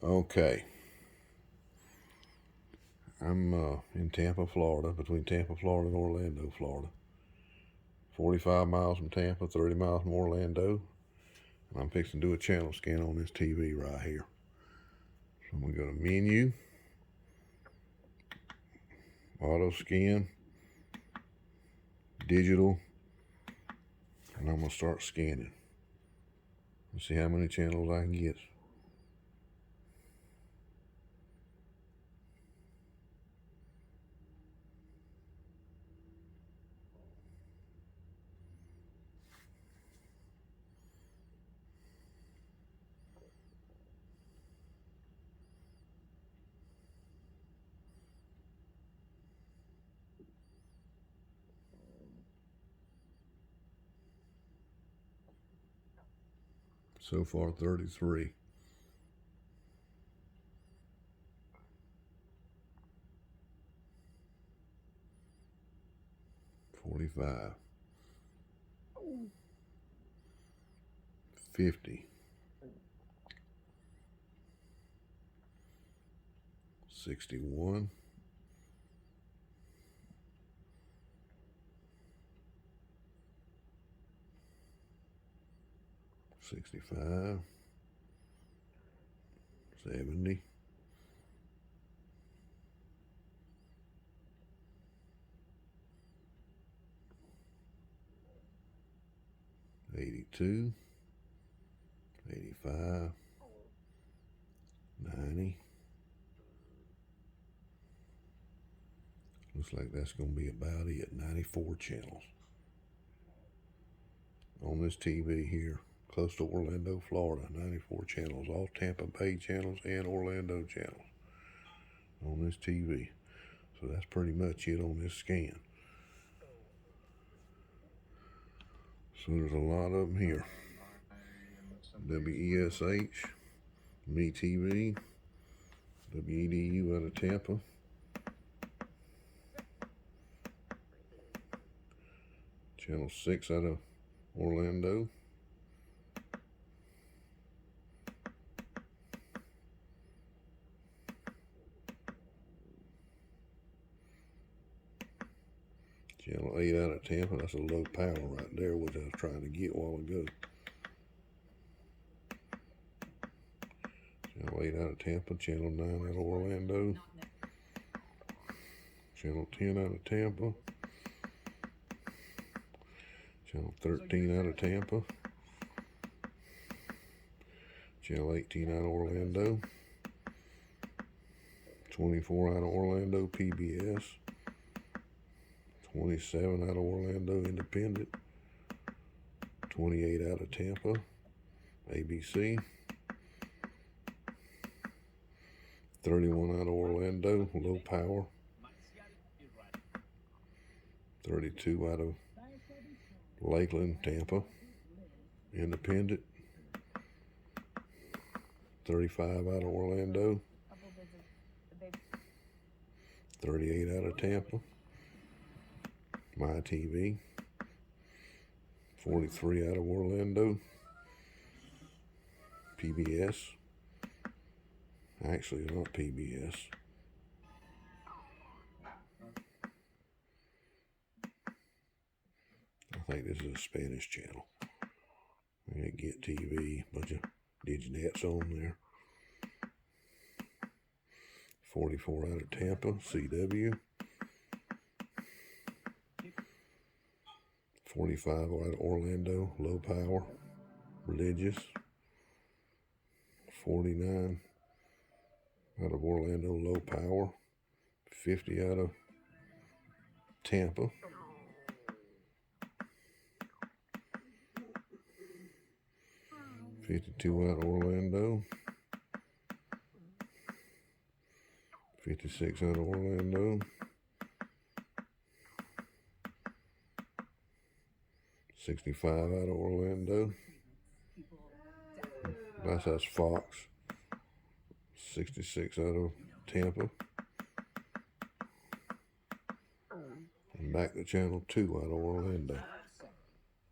Okay, I'm in Tampa, Florida, between Tampa, Florida and Orlando, Florida. 45 miles from Tampa, 30 miles from Orlando. And I'm fixing to do a channel scan on this TV right here. So I'm going to go to Menu, Auto Scan, Digital, and I'm going to start scanning. Let's see how many channels I can get. So far, 33. 45. 50. 61. 65. 70. 82. 85. 90. Looks like that's going to be about it. 94 channels on this TV here, close to Orlando, Florida. 94 channels, all Tampa Bay channels and Orlando channels on this TV. So that's pretty much it on this scan. So there's a lot of them here. WESH, MeTV, WEDU out of Tampa, Channel 6 out of Orlando, Channel 8 out of Tampa. That's a low power right there, which I was trying to get a while ago. Channel 8 out of Tampa, Channel 9 out of Orlando, Channel 10 out of Tampa, Channel 13 out of Tampa, Channel 18 out of Orlando, 24 out of Orlando, PBS, 27 out of Orlando, Independent, 28 out of Tampa, ABC, 31 out of Orlando, low power, 32 out of Lakeland, Tampa, Independent, 35 out of Orlando, 38 out of Tampa, My TV, 43 out of Orlando, PBS, actually not PBS, I think this is a Spanish channel. I got Get TV, bunch of diginettes on there. 44 out of Tampa, CW. 45 out of Orlando, low power, religious. 49 out of Orlando, low power. 50 out of Tampa. 52 out of Orlando. 56 out of Orlando. 65 out of Orlando. That's Fox. 66 out of Tampa. And back to channel 2 out of Orlando.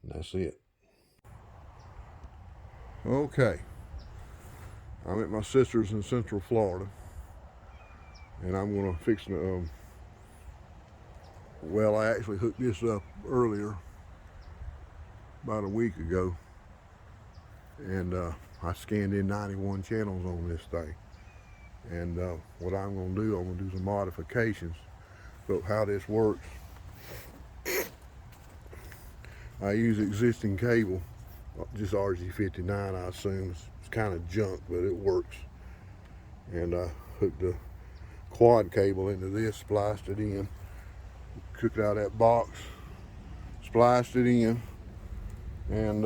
And that's it. Okay. I'm at my sister's in Central Florida, and I'm gonna fix the. Well, I actually hooked this up earlier, about a week ago, and I scanned in 91 channels on this thing. And what I'm gonna do, I'm gonna do some modifications. So how this works, I use existing cable, just RG59. I assume it's kind of junk, but it works. And I hooked the quad cable into this, spliced it in, took it out of that box, spliced it in, and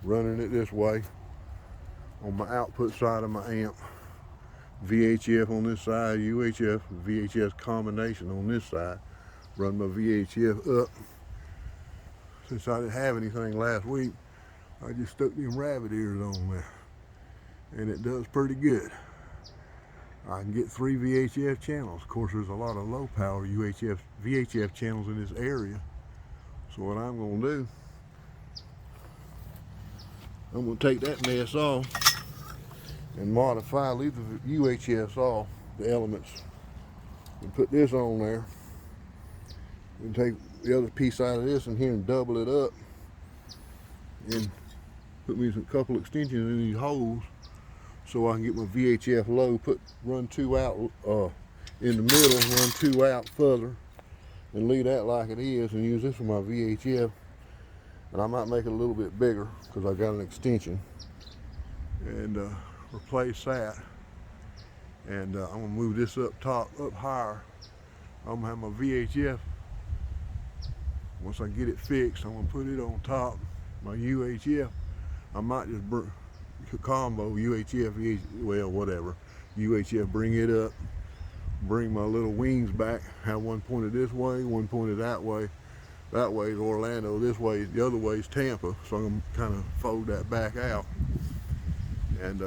running it this way on my output side of my amp. VHF on this side, UHF, VHS combination on this side. Run my VHF up. Since I didn't have anything last week, I just stuck them rabbit ears on there, and it does pretty good. I can get 3 VHF channels. Of course, there's a lot of low power VHF channels in this area. So what I'm gonna do, I'm gonna take that mess off and modify, leave the UHFs off, the elements, and put this on there. And take the other piece out of this in here and double it up, and put me a couple extensions in these holes so I can get my VHF low, run 2 out in the middle, run 2 out further, and leave that like it is, and use this for my VHF. And I might make it a little bit bigger because I got an extension, and replace that. And I'm gonna move this up higher. I'm gonna have my VHF. Once I get it fixed, I'm gonna put it on top. My UHF, I might just combo UHF, well, whatever. UHF, bring it up, bring my little wings back, have one pointed this way, one pointed that way. That way is Orlando, this way, the other way is Tampa. So I'm gonna kind of fold that back out. And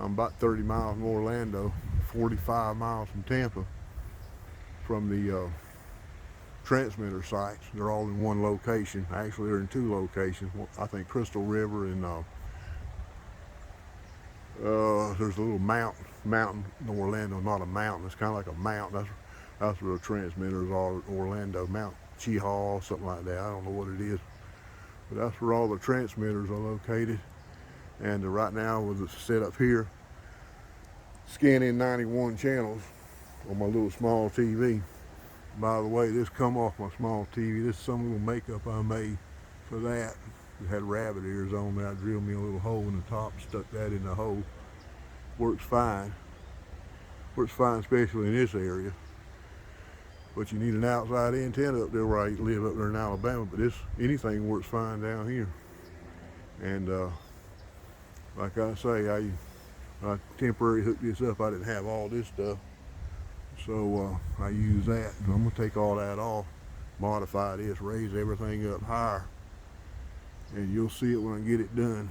I'm about 30 miles from Orlando, 45 miles from Tampa, from the transmitter sites. They're all in one location. Actually, they're in 2 locations. I think Crystal River and there's a little mountain in Orlando. Not a mountain, it's kind of like a mountain. That's where the transmitters are, Orlando, Mount Cheehaw, something like that. I don't know what it is, but that's where all the transmitters are located. And right now, with it set up here, scanning 91 channels on my little small TV. By the way, this come off my small TV. This is some little makeup I made for that. It had rabbit ears on there. I drilled me a little hole in the top, stuck that in the hole. Works fine. Works fine, especially in this area. But you need an outside antenna up there where I live up there in Alabama. But anything works fine down here. And like I say, I temporarily hooked this up. I didn't have all this stuff. So I use that. And I'm gonna take all that off, modify this, raise everything up higher, and you'll see it when I get it done.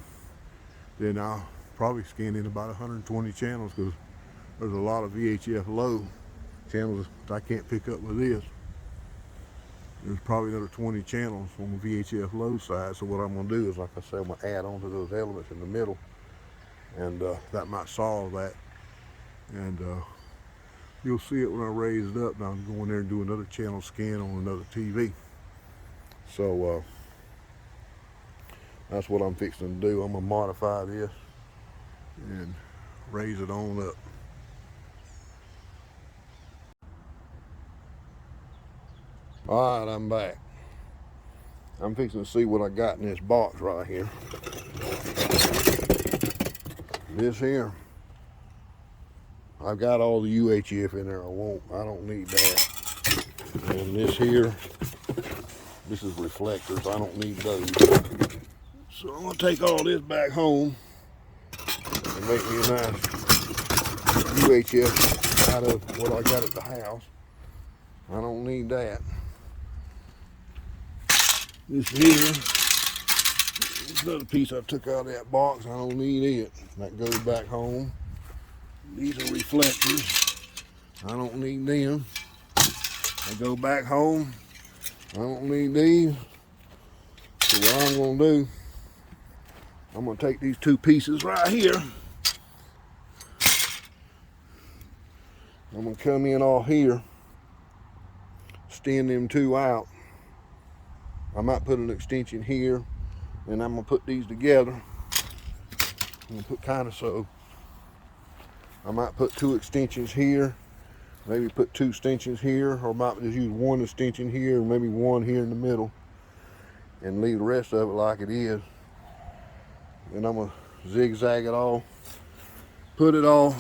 Then I'll probably scan in about 120 channels, because there's a lot of VHF low channels that I can't pick up with this. There's probably another 20 channels on the VHF low side. So what I'm gonna do is, like I said, I'm gonna add on to those elements in the middle, and that might solve that. And you'll see it when I raise it up. Now I'm going there and do another channel scan on another TV. So that's what I'm fixing to do. I'm gonna modify this and raise it on up. All right, I'm back. I'm fixing to see what I got in this box right here. This here, I've got all the UHF in there. I don't need that. And this here, this is reflectors. I don't need those. So I'm gonna take all this back home and make me a nice UHF out of what I got at the house. I don't need that. This here, this another piece I took out of that box. I don't need it. That goes back home. These are reflectors. I don't need them. I go back home. I don't need these. So what I'm gonna do, I'm gonna take these two pieces right here. I'm gonna come in all here, extend them two out. I might put an extension here, and I'm gonna put these together. I'm gonna put kind of so. I might put two extensions here, maybe put two extensions here, or might just use one extension here, and maybe one here in the middle, and leave the rest of it like it is. And I'm gonna zigzag it all, put it all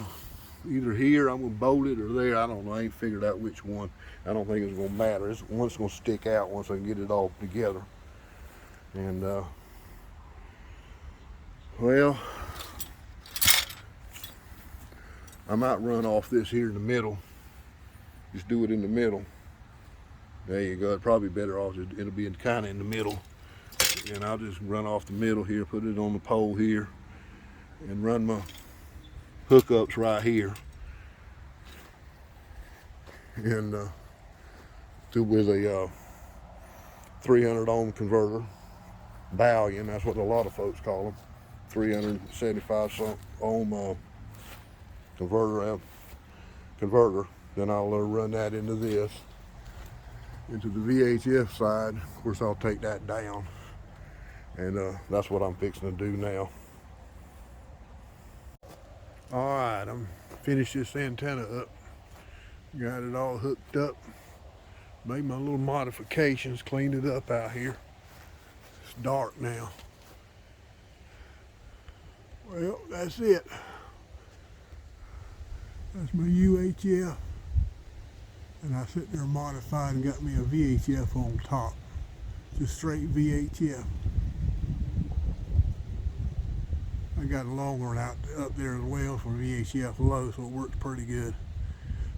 either here, I'm gonna bolt it, or there. I don't know, I ain't figured out which one. I don't think it's gonna matter. One's gonna stick out once I can get it all together. And well, I might run off this here in the middle. Just do it in the middle. There you go. It's probably better off. It'll be kind of in the middle. And I'll just run off the middle here, put it on the pole here, and run my hookups right here. And with a 300 ohm converter, Valiant, that's what a lot of folks call them, 375 ohm converter. Then I'll run that into this, into the VHF side. Of course, I'll take that down, and that's what I'm fixing to do now. All right, I'm finished this antenna up. Got it all hooked up. Made my little modifications, cleaned it up out here. It's dark now. Well, that's it. That's my UHF. And I sit there modified and got me a VHF on top. Just straight VHF. I got a longer one up there as well for VHF low, so it works pretty good.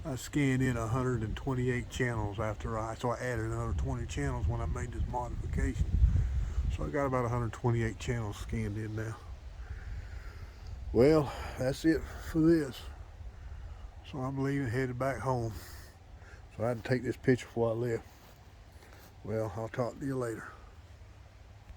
I scanned in 128 channels so I added another 20 channels when I made this modification. So I got about 128 channels scanned in now. Well, that's it for this. So I'm leaving, headed back home. So I had to take this picture before I left. Well, I'll talk to you later.